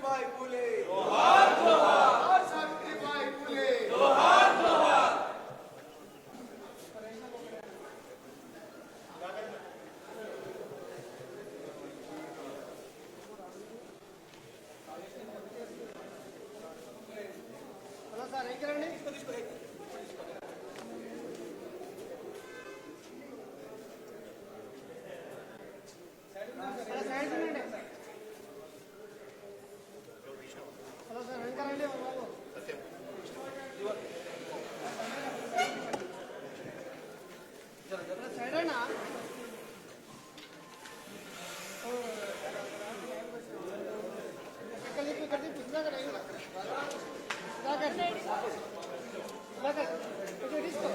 सावित्रीबाई फुले जोहार जोहार, सावित्रीबाई फुले जोहार जोहार। హలో సార్ ఎక్కడండి హలో సార్ వెంకరండి బాబు సైడ్ అన్నా ఇక్కడ తీసుకో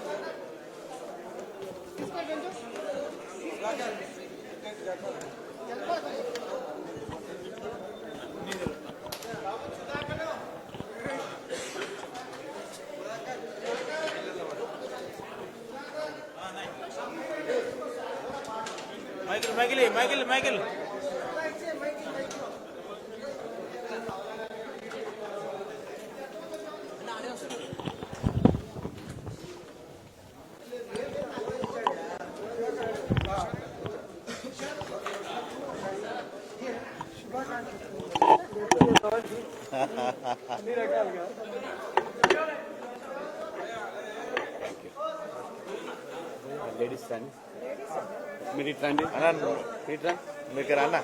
మైకిల్ అన్ని రకాలుగా లేడీస్ రండి, మీరు ఇటు రండి అన్న, ఇటు రండి, మీకు రా అన్న,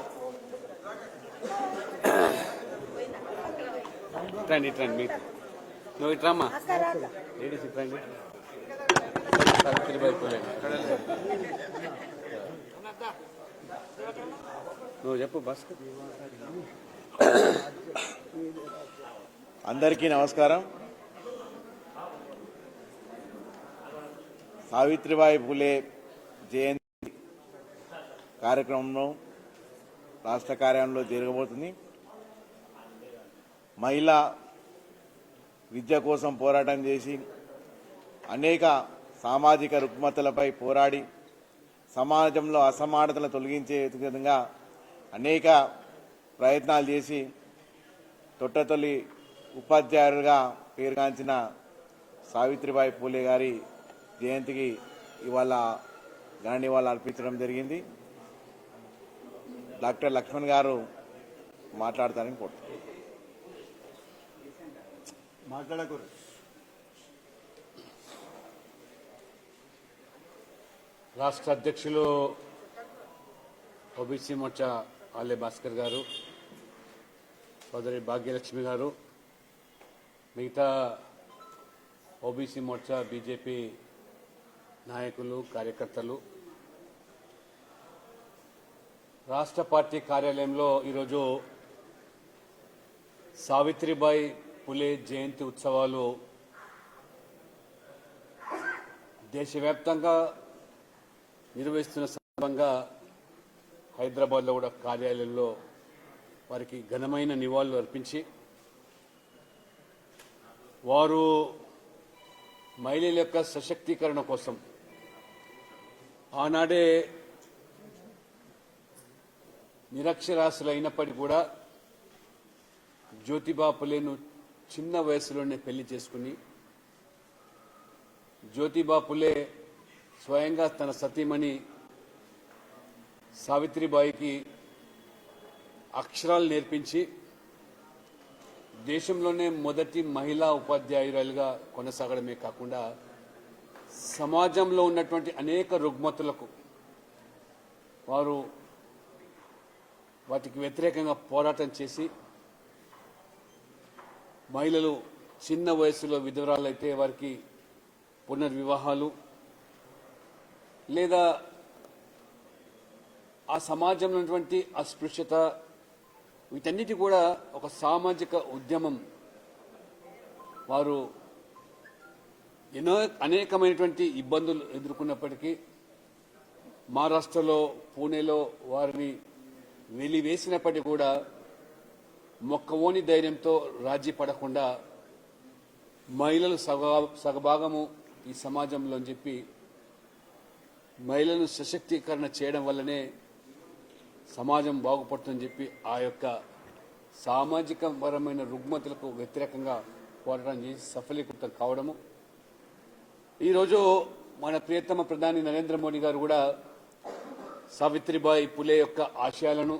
రండి ఇటు రండి, మీకు నువ్వు ఇటు రమ్మా, లేడీస్ ఇటు రండి. సావిత్రిబాయి ఫులే నువ్వు చెప్పు బస్. అందరికీ నమస్కారం. సావిత్రిబాయి ఫులే జయంతి కార్యక్రమం రాష్ట్ర కార్యాలయంలో జరగబోతుంది. మహిళా విద్య కోసం పోరాటం చేసి అనేక సామాజిక రుగ్మతలపై పోరాడి సమాజంలో అసమానతలను తొలగించే విధంగా అనేక ప్రయత్నాలు చేసి తొట్టతొలి ఉపాధ్యాయులుగా పేరుగాంచిన సావిత్రిబాయి ఫులే గారి జయంతికి ఇవాళ ఘన నివాళులు అర్పించడం జరిగింది. డాక్టర్ లక్ష్మణ్ గారు మాట్లాడతారని కోరుతున్నారు. మాట్లాడకూడదు. రాష్ట్ర అధ్యక్షులు ఓబీసీ మోర్చా ఆలే భాస్కర్ గారు, సోదరి భాగ్యలక్ష్మి గారు, మిగతా ఓబీసీ మోర్చా బీజేపీ నాయకులు, కార్యకర్తలు, రాష్ట్ర పార్టీ కార్యాలయంలో ఈరోజు సావిత్రిబాయి ఫులే జయంతి ఉత్సవాలు దేశవ్యాప్తంగా నిర్వహిస్తున్న సందర్భంగా హైదరాబాద్లో కూడా కార్యాలయంలో వారికి ఘనమైన నివాళులు అర్పించి వారు మహిళల యొక్క సశక్తీకరణ కోసం ఆనాడే నిరక్షరాస్యులు అయినప్పటికీ కూడా జ్యోతిబా ఫులేను చిన్న వయసులోనే పెళ్లి చేసుకుని జ్యోతిబా ఫులే స్వయంగా తన సతీమణి సావిత్రిబాయికి అక్షరాలు నేర్పించి దేశంలోనే మొదటి మహిళా ఉపాధ్యాయురాలుగా కొనసాగడమే కాకుండా సమాజంలో ఉన్నటువంటి అనేక రుగ్మతులకు వారు వాటికి వ్యతిరేకంగా పోరాటం చేసి మహిళలు చిన్న వయసులో విధవరాలైతే వారికి పునర్వివాహాలు లేదా ఆ సమాజంలో ఉన్నటువంటి అస్పృశ్యత వీటన్నిటి కూడా ఒక సామాజిక ఉద్యమం వారు అనేకమైనటువంటి ఇబ్బందులు ఎదుర్కొన్నప్పటికీ మహారాష్ట్రలో పూణేలో వారిని వెలివేసినప్పటికీ కూడా మొక్కవోని ధైర్యంతో రాజీ పడకుండా మహిళలు సగభాగము ఈ సమాజంలో అని చెప్పి మహిళలను సశక్తీకరణ చేయడం వల్లనే సమాజం బాగుపడుతుందని చెప్పి ఆ యొక్క సామాజిక పరమైన రుగ్మతలకు వ్యతిరేకంగా పోరాటం చేసి సఫలీకృతం కావడము. ఈరోజు మన ప్రియతమ ప్రధాని నరేంద్ర మోడీ గారు కూడా సావిత్రిబాయి పులే యొక్క ఆశయాలను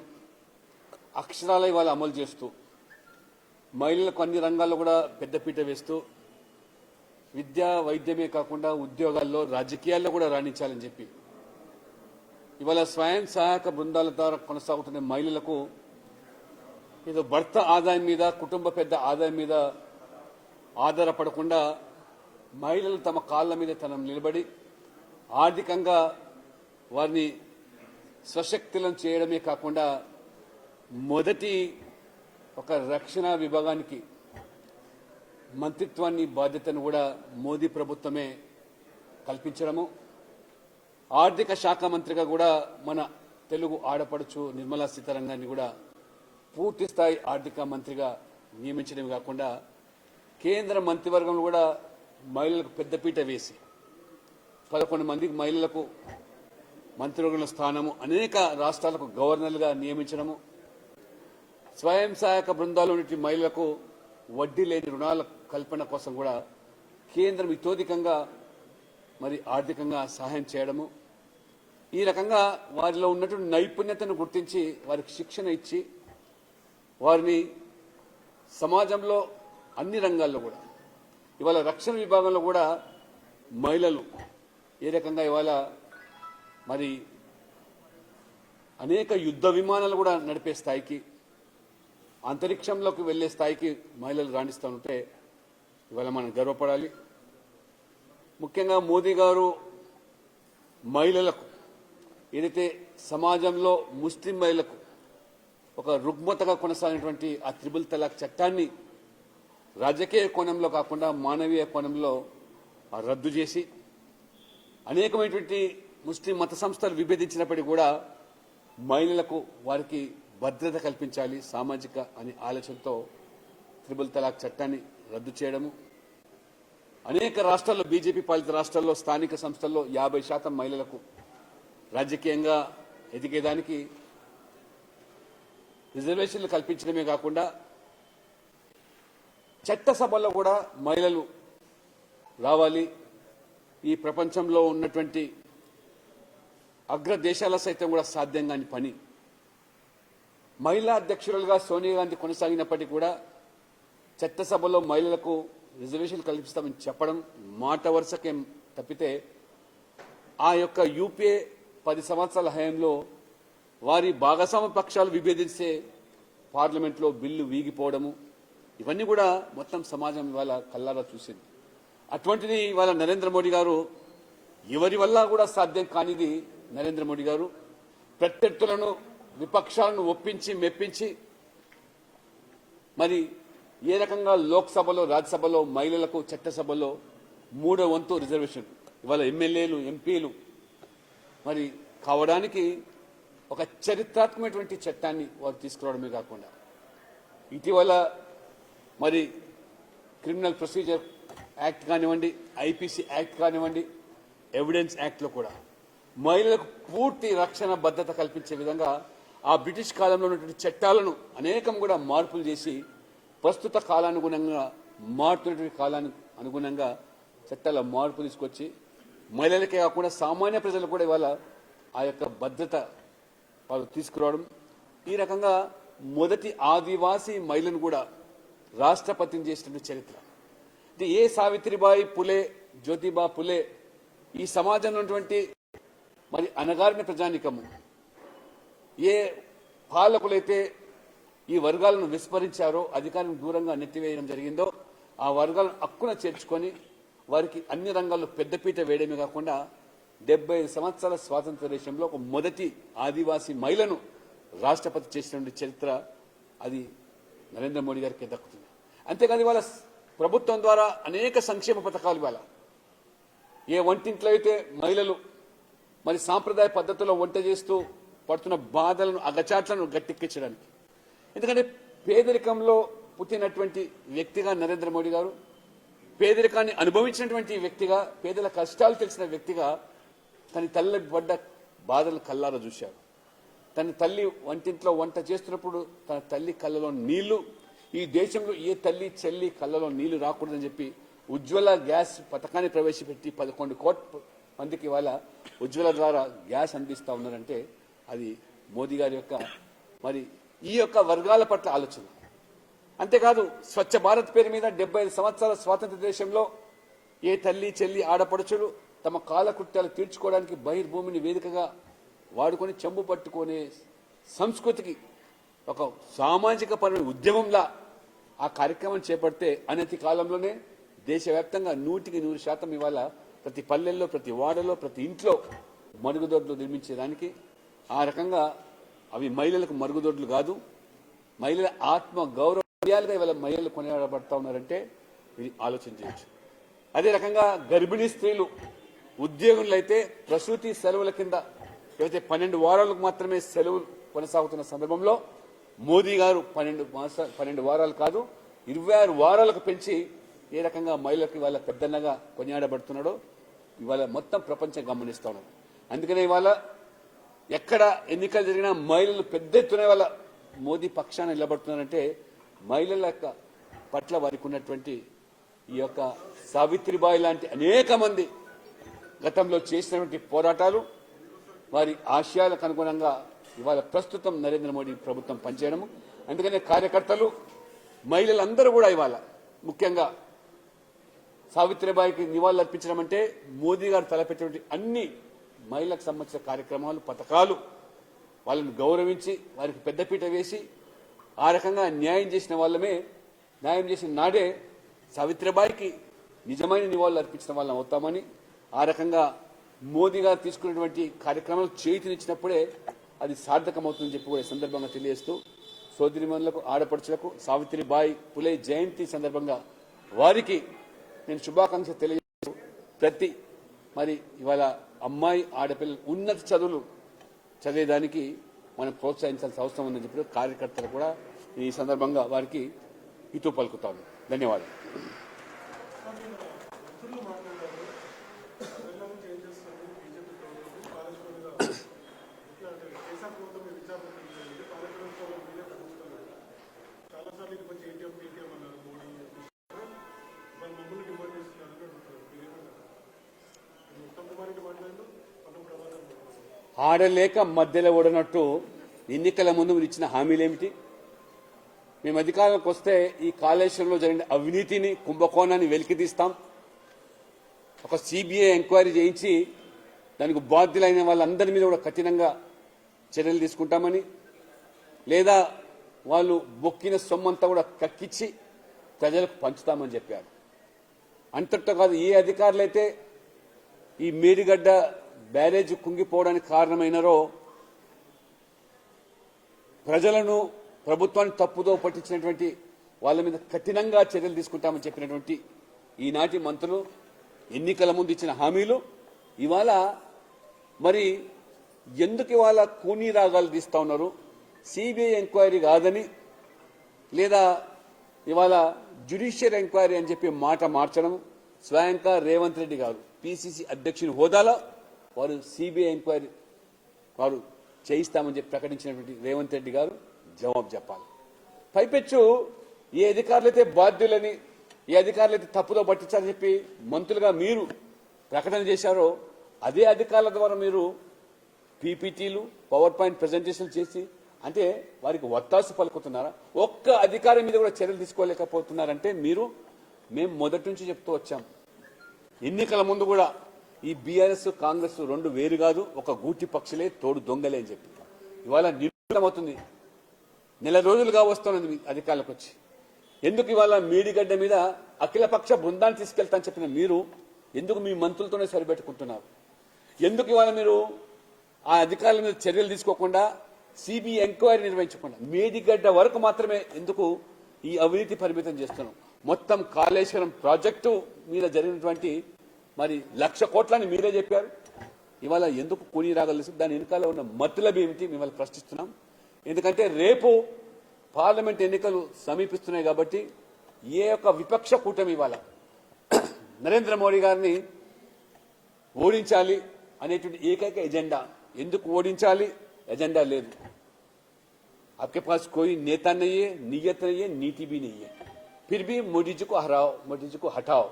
అక్షరాల ఇవాళ అమలు చేస్తూ మహిళలకు అన్ని రంగాల్లో కూడా పెద్దపీట వేస్తూ విద్య వైద్యమే కాకుండా ఉద్యోగాల్లో రాజకీయాల్లో కూడా రాణించాలని చెప్పి ఇవాళ స్వయం సహాయక బృందాల ద్వారా కొనసాగుతున్న మహిళలకు ఏదో భర్త ఆదాయం మీద కుటుంబ పెద్ద ఆదాయం మీద ఆధారపడకుండా మహిళలు తమ కాళ్ళ మీద తనం నిలబడి ఆర్థికంగా వారిని సశక్తులను చేయడమే కాకుండా మొదటి ఒక రక్షణ విభాగానికి మంత్రిత్వాన్ని బాధ్యతను కూడా మోదీ ప్రభుత్వమే కల్పించడము. ఆర్థిక శాఖ మంత్రిగా కూడా మన తెలుగు ఆడపడుచు నిర్మలా సీతారామన్ కూడా పూర్తి స్థాయి ఆర్థిక మంత్రిగా నియమించడమే కాకుండా కేంద్ర మంత్రివర్గంలో కూడా మహిళలకు పెద్దపీట వేసి 11 మందికి మహిళలకు మంత్రివర్గంలో స్థానము, అనేక రాష్ట్రాలకు గవర్నర్లుగా నియమించడము, స్వయం సహాయక బృందాల్లోని మహిళలకు వడ్డీ లేని రుణాల కల్పన కోసం కూడా కేంద్రం ఇతోధికంగా మరి ఆర్థికంగా సహాయం చేయడము. ఈ రకంగా వారిలో ఉన్నటువంటి నైపుణ్యతను గుర్తించి వారికి శిక్షణ ఇచ్చి వారిని సమాజంలో అన్ని రంగాల్లో కూడా ఇవాళ రక్షణ విభాగంలో కూడా మహిళలు ఏ రకంగా ఇవాళ మరి అనేక యుద్ధ విమానాలు కూడా నడిపే స్థాయికి, అంతరిక్షంలోకి వెళ్లే స్థాయికి మహిళలు రాణిస్తూ ఉంటే ఇవాళ మనం గర్వపడాలి. ముఖ్యంగా మోదీ గారు మహిళలకు ఏదైతే సమాజంలో ముస్లిం మహిళలకు ఒక రుగ్మతగా కొనసాగినటువంటి ఆ త్రిబుల్ తలాక్ చట్టాన్ని రాజకీయ కోణంలో కాకుండా మానవీయ కోణంలో రద్దు చేసి అనేకమైనటువంటి ముస్లిం మత సంస్థలు విభేదించినప్పటికీ కూడా మహిళలకు వారికి భద్రత కల్పించాలి సామాజిక అనే ఆలోచనతో త్రిబుల్ తలాక్ చట్టాన్ని రద్దు చేయడము. అనేక రాష్ట్రాల్లో బీజేపీ పాలిత రాష్ట్రాల్లో స్థానిక సంస్థల్లో 50% మహిళలకు రాజకీయంగా ఎదిగేదానికి రిజర్వేషన్లు కల్పించడమే కాకుండా చట్టసభల్లో కూడా మహిళలు రావాలి. ఈ ప్రపంచంలో ఉన్నటువంటి అగ్ర దేశాల సైతం కూడా సాధ్యం కాని పని. మహిళా అధ్యక్షురాలుగా సోనియా గాంధీ కొనసాగినప్పటికీ కూడా చట్టసభలో మహిళలకు రిజర్వేషన్ కల్పిస్తామని చెప్పడం మాట వరుసకేం తప్పితే ఆ యొక్క యూపీఏ 10 సంవత్సరాల హయాంలో వారి భాగస్వామ్య పక్షాలు విభేదిస్తే పార్లమెంట్లో బిల్లు వీగిపోవడము, ఇవన్నీ కూడా మొత్తం సమాజం ఇవాళ కల్లారా చూసింది. అటువంటిది ఇవాళ నరేంద్ర మోడీ గారు ఎవరి వల్ల కూడా సాధ్యం కానిది నరేంద్ర మోడీ గారు ప్రత్యర్థులను విపక్షాలను ఒప్పించి మెప్పించి మరి ఏ రకంగా లోక్సభలో రాజ్యసభలో మహిళలకు చట్టసభలో 3వ వంతు రిజర్వేషన్ ఇవాళ ఎమ్మెల్యేలు ఎంపీలు మరి కావడానికి ఒక చరిత్రాత్మకమైనటువంటి చట్టాన్ని వారు తీసుకురావడమే కాకుండా ఇటీవల మరి క్రిమినల్ ప్రొసీజర్ యాక్ట్ కానివ్వండి, ఐపీసీ యాక్ట్ కానివ్వండి, ఎవిడెన్స్ యాక్ట్లో కూడా మహిళలకు పూర్తి రక్షణ భద్రత కల్పించే విధంగా ఆ బ్రిటిష్ కాలంలో ఉన్నటువంటి చట్టాలను అనేకం కూడా మార్పులు చేసి ప్రస్తుత కాలానుగుణంగా మారుతున్నటువంటి కాలానికి అనుగుణంగా చట్టాల మార్పు తీసుకొచ్చి మహిళలకే కాకుండా సామాన్య ప్రజలు కూడా ఇవాళ ఆ యొక్క భద్రత వాళ్ళు తీసుకురావడం. ఈ రకంగా మొదటి ఆదివాసీ మహిళను కూడా రాష్ట్రపతిని చేసినటువంటి చరిత్ర. అంటే ఏ సావిత్రిబాయి పులే, జ్యోతిబా పులే ఈ సమాజంలో ఉన్నటువంటి మరి అణగారిన ప్రజానికము ఏ పాలకులైతే ఈ వర్గాలను విస్మరించారో, అధికారం దూరంగా నెట్టివేయడం జరిగిందో ఆ వర్గాలను హక్కున చేర్చుకొని వారికి అన్ని రంగాల్లో పెద్దపీట వేయడమే కాకుండా 75 సంవత్సరాల స్వాతంత్ర దేశంలో ఒక మొదటి ఆదివాసీ మహిళను రాష్ట్రపతి చేసినటువంటి చరిత్ర అది నరేంద్ర మోడీ గారికి దక్కుతుంది. అంతేకాదు ఇవాళ ప్రభుత్వం ద్వారా అనేక సంక్షేమ పథకాలు ఇవాళ ఏ వంటింట్లో అయితే మహిళలు మరి సాంప్రదాయ పద్ధతిలో వంట చేస్తూ పడుతున్న బాధలను అగచాట్లను గట్టెక్కించడానికి, ఎందుకంటే పేదరికంలో పుట్టినటువంటి వ్యక్తిగా నరేంద్ర మోడీ గారు, పేదరికాన్ని అనుభవించినటువంటి వ్యక్తిగా, పేదల కష్టాలు తెలిసిన వ్యక్తిగా తన తల్లి పడ్డ బాధలు కల్లారా చూశారు. తన తల్లి వంటింట్లో వంట చేస్తున్నప్పుడు తన తల్లి కళ్ళలో నీళ్లు, ఈ దేశంలో ఏ తల్లి చెల్లి కళ్ళలో నీళ్లు రాకూడదని చెప్పి ఉజ్వల గ్యాస్ పథకాన్ని ప్రవేశపెట్టి 11 కోట్ల మందికి ఇవాళ ఉజ్వల ద్వారా గ్యాస్ అందిస్తా ఉన్నారంటే అది మోదీ గారి యొక్క మరి ఈ యొక్క వర్గాల పట్ల ఆలోచన. అంతేకాదు స్వచ్ఛ భారత్ పేరు మీద 75 సంవత్సరాల స్వాతంత్ర దేశంలో ఏ తల్లి చెల్లి ఆడపడుచులు తమ కాలకృత్యాలు తీర్చుకోవడానికి బహిర్భూమిని వేదికగా వాడుకొని చెంబు పట్టుకునే సంస్కృతికి ఒక సామాజిక పరమైన ఉద్యమంలా ఆ కార్యక్రమం చేపడితే అనతి కాలంలోనే దేశవ్యాప్తంగా 100% ఇవాళ ప్రతి పల్లెల్లో, ప్రతి వాడలో, ప్రతి ఇంట్లో మరుగుదొడ్లు నిర్మించేదానికి ఆ రకంగా అవి మహిళలకు మరుగుదొడ్లు కాదు, మహిళల ఆత్మ గౌరవాలుగా ఇవాళ మహిళలు కొనియాడబడతా ఉన్నారంటే ఇది ఆలోచన చేయొచ్చు. అదే రకంగా గర్భిణీ స్త్రీలు ఉద్యోగులు అయితే ప్రసూతి సెలవుల కింద ఏవైతే 12 వారాలకు మాత్రమే సెలవులు కొనసాగుతున్న సందర్భంలో మోదీ గారు 12 వారాలు కాదు 26 వారాలకు పెంచి ఏ రకంగా మహిళలకు ఇవాళ పెద్దన్నగా కొనియాడబడుతున్నాడో ఇవాళ మొత్తం ప్రపంచం గమనిస్తా ఉన్నారు. అందుకనే ఇవాళ ఎక్కడ ఎన్నికలు జరిగినా మహిళలు పెద్ద ఎత్తున ఇవాళ మోదీ పక్షాన నిలబడుతున్నారంటే మహిళల పట్ల వారికి ఉన్నటువంటి ఈ యొక్క సావిత్రిబాయి లాంటి అనేక మంది గతంలో చేసినటువంటి పోరాటాలు, వారి ఆశయాలకు అనుగుణంగా ఇవాళ ప్రస్తుతం నరేంద్ర మోడీ ప్రభుత్వం పనిచేయడము. అందుకనే కార్యకర్తలు, మహిళలందరూ కూడా ఇవాళ ముఖ్యంగా సావిత్రిబాయికి నివాళులు అర్పించడం అంటే మోదీ గారు తలపెట్టినటువంటి అన్ని మహిళలకు సంబంధించిన కార్యక్రమాలు, పథకాలు వాళ్ళని గౌరవించి వారికి పెద్దపీట వేసి ఆ రకంగా న్యాయం చేసిన వాళ్ళమే, న్యాయం చేసిన నాడే సావిత్రిబాయికి నిజమైన నివాళులు అర్పించిన వాళ్ళం అవుతామని, ఆ రకంగా మోదీ గారు తీసుకున్నటువంటి కార్యక్రమాలు చేతినిచ్చినప్పుడే అది సార్థకమవుతుందని చెప్పి కూడా సందర్భంగా తెలియజేస్తూ సోదరిమణులకు, ఆడపడుచులకు సావిత్రిబాయి పులే జయంతి సందర్భంగా వారికి నేను శుభాకాంక్షలు తెలియజేస్తూ ప్రతి మరి ఇవాళ అమ్మాయి ఆడపిల్లలు ఉన్నత చదువులు చదివేదానికి మనం ప్రోత్సహించాల్సిన అవసరం ఉందని చెప్పి కార్యకర్తలు కూడా ఈ సందర్భంగా వారికి హితవు పలుకుతాను. ధన్యవాదాలు. ఆడలేక మధ్యలో ఓడనట్టు ఎన్నికల ముందు మీరు ఇచ్చిన హామీలేమిటి? మేము అధికారంలోకి వస్తే ఈ కాళేశ్వరంలో జరిగిన అవినీతిని, కుంభకోణాన్ని వెలికితీస్తాం, ఒక సిబిఐ ఎంక్వైరీ చేయించి దానికి బాధ్యులైన వాళ్ళందరి మీద కూడా కఠినంగా చర్యలు తీసుకుంటామని, లేదా వాళ్ళు బొక్కిన సొమ్మంతా కూడా కక్కిచ్చి ప్రజలకు పంచుతామని చెప్పారు. అంతటితో కాదు, ఏ అధికారులైతే ఈ మేడిగడ్డ బ్యారేజ్ కుంగిపోవడానికి కారణమైనారో ప్రజలను, ప్రభుత్వాన్ని తప్పుదో పట్టించినటువంటి వాళ్ళ మీద కఠినంగా చర్యలు తీసుకుంటామని చెప్పినటువంటి ఈనాటి మంత్రులు ఎన్నికల ముందు ఇచ్చిన హామీలు ఇవాళ మరి ఎందుకు ఇవాళ కూనీ రాగాలు తీస్తా ఉన్నారు? సిబిఐ ఎంక్వైరీ కాదని, లేదా ఇవాళ జ్యుడిషియల్ ఎంక్వైరీ అని చెప్పి మాట మార్చడం, స్వయంగా రేవంత్ రెడ్డి గారు పిసిసి అధ్యక్షుని హోదాలో వారు సిబిఐ ఎంక్వైరీ వారు చేయిస్తామని చెప్పి ప్రకటించినటువంటి రేవంత్ రెడ్డి గారు జవాబు చెప్పాలి. పైపెచ్చు ఏ అధికారులైతే బాధ్యులని, ఏ అధికారులైతే తప్పుదో పట్టించాలని చెప్పి మంత్రులుగా మీరు ప్రకటన చేశారో అదే అధికారుల ద్వారా మీరు పీపీటీలు, పవర్ పాయింట్ ప్రజెంటేషన్లు చేసి అంటే వారికి వత్తాసు పలుకుతున్నారా? ఒక్క అధికారి మీద కూడా చర్యలు తీసుకోలేకపోతున్నారంటే మేము మొదటి నుంచి చెప్తూ వచ్చాం. ఎన్నికల ముందు కూడా ఈ బీఆర్ఎస్, కాంగ్రెస్ రెండు వేరు కాదు, ఒక గూటి పక్షులే తోడు దొంగలే అని చెప్పి ఇవాళ నిర్ణయమవుతుంది. నెల రోజులుగా వస్తున్నది అధికారులకు వచ్చి. ఎందుకు ఇవాళ మేడిగడ్డ మీద అఖిలపక్ష బృందాన్ని తీసుకెళ్తా అని చెప్పిన మీరు ఎందుకు మీ మంత్రులతోనే సరిపెట్టుకుంటున్నారు? ఎందుకు ఇవాళ మీరు ఆ అధికారుల మీద చర్యలు తీసుకోకుండా, సిబిఐ ఎంక్వైరీ నిర్వహించకుండా మేడిగడ్డ వరకు మాత్రమే ఎందుకు ఈ అవినీతి పరిమితం చేస్తున్నాం? మొత్తం కాళేశ్వరం ప్రాజెక్టు మీద జరిగినటువంటి మరి 1,00,000 కోట్లని మీరే చెప్పారు. ఇవాళ ఎందుకు కూని రాగలసి దాని వెనుకాల ఉన్న మతలబ్ ఏమిటి మిమ్మల్ని ప్రశ్నిస్తున్నాం. ఎందుకంటే రేపు పార్లమెంట్ ఎన్నికలు సమీపిస్తున్నాయి కాబట్టి ఏ యొక్క విపక్ష కూటమి ఇవాళ నరేంద్ర మోడీ గారిని ఓడించాలి అనేటువంటి ఏకైక ఎజెండా. ఎందుకు ఓడించాలి? ఎజెండా లేదు. आपके पास कोई नेता नहीं है, नीयत नहीं है, नीति भी नहीं है, फिर भी मोदी जी को हराओ, मोदी जी को हटाओ.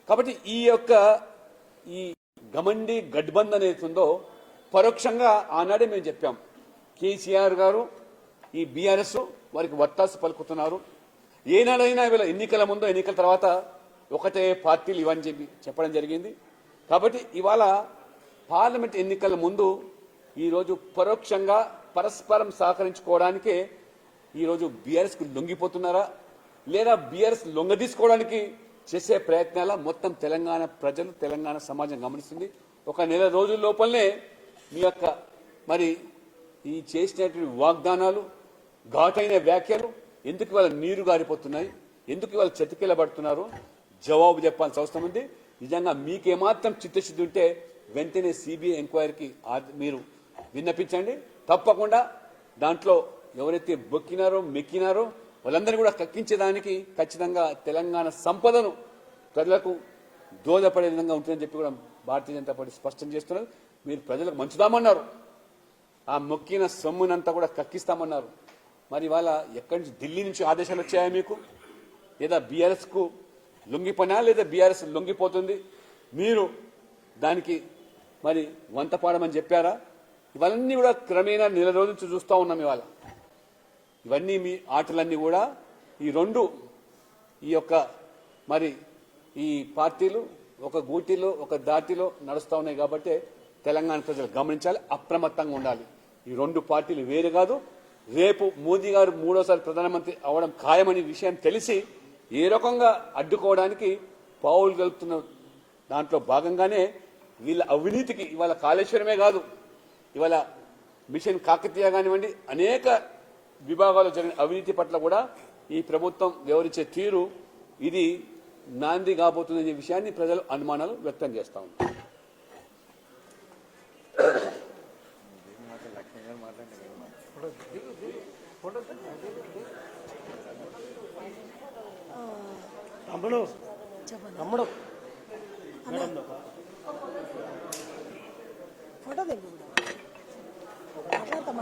కాబట్టి ఈ యొక్క ఈ గమండి గఠబంధన్ ఏతుందో పరోక్షంగా ఆనాడే మేము చెప్పాం. కేసీఆర్ గారు ఈ బీఆర్ఎస్ వారికి వత్తాసు పలుకుతున్నారు. ఏనాడైనా వీళ్ళ ఎన్నికల ముందు ఎన్నికల తర్వాత ఒకటే పార్టీలు ఇవని చెప్పడం జరిగింది. కాబట్టి ఇవాళ పార్లమెంట్ ఎన్నికల ముందు ఈరోజు పరోక్షంగా పరస్పరం సహకరించుకోవడానికే ఈరోజు బీఆర్ఎస్కు లొంగిపోతున్నారా లేదా బీఆర్ఎస్ లొంగదీసుకోవడానికి చేసే ప్రయత్నాల మొత్తం తెలంగాణ ప్రజలు తెలంగాణ సమాజం గమనిస్తుంది. ఒక నెల రోజుల లోపలనే మీ యొక్క మరి ఈ చేసినటువంటి వాగ్దానాలు ఘాటైన వ్యాఖ్యలు ఎందుకు ఇవాళ నీరు గారిపోతున్నాయి, ఎందుకు ఇవాళ చతికిలబడుతున్నారు జవాబు చెప్పాల్సిన అవసరం ఉంది. నిజంగా మీకేమాత్రం చిత్తశుద్ధి ఉంటే వెంటనే సిబిఐ ఎంక్వైరీకి మీరు విన్నపించండి. తప్పకుండా దాంట్లో ఎవరైతే బొక్కినారో మెక్కినారో వాళ్ళందరినీ కూడా కక్కించేదానికి ఖచ్చితంగా తెలంగాణ సంపదను ప్రజలకు దోహదపడే విధంగా ఉంటుందని చెప్పి కూడా భారతీయ జనతా పార్టీ స్పష్టం చేస్తున్నారు. మీరు ప్రజలకు మంచుదామన్నారు, ఆ మొక్కిన సొమ్మునంతా కూడా కక్కిస్తామన్నారు. మరి ఇవాళ ఎక్కడి నుంచి ఢిల్లీ నుంచి ఆదేశాలు వచ్చాయా మీకు? లేదా బీఆర్ఎస్కు లొంగిపోయినా లేదా బీఆర్ఎస్ లొంగిపోతుంది మీరు దానికి మరి వంత పాడమని చెప్పారా? ఇవన్నీ కూడా క్రమేణా నెల రోజుల నుంచి చూస్తూ ఉన్నాం. ఇవాళ ఇవన్నీ మీ ఆటలన్నీ కూడా ఈ రెండు ఈ యొక్క మరి ఈ పార్టీలు ఒక గూటిలో ఒక దాటిలో నడుస్తూ ఉన్నాయి. కాబట్టి తెలంగాణ ప్రజలు గమనించాలి, అప్రమత్తంగా ఉండాలి. ఈ రెండు పార్టీలు వేరు కాదు. రేపు మోదీ గారు మూడోసారి ప్రధానమంత్రి అవడం ఖాయమని విషయం తెలిసి ఏ రకంగా అడ్డుకోవడానికి పావులు కలుపుతున్న దాంట్లో భాగంగానే వీళ్ళ అవినీతికి ఇవాళ కాళేశ్వరమే కాదు, ఇవాళ మిషన్ కాకతీయ కానివ్వండి, అనేక విభాగాల్లో జరిగిన అవినీతి పట్ల కూడా ఈ ప్రభుత్వం వివరించే తీరు ఇది నాంది కాబోతుందనే విషయాన్ని ప్రజలు అనుమానాలు వ్యక్తం చేస్తా ఉన్నారు. తమ్ముడు తమ్ముడు ఫోటో దిగు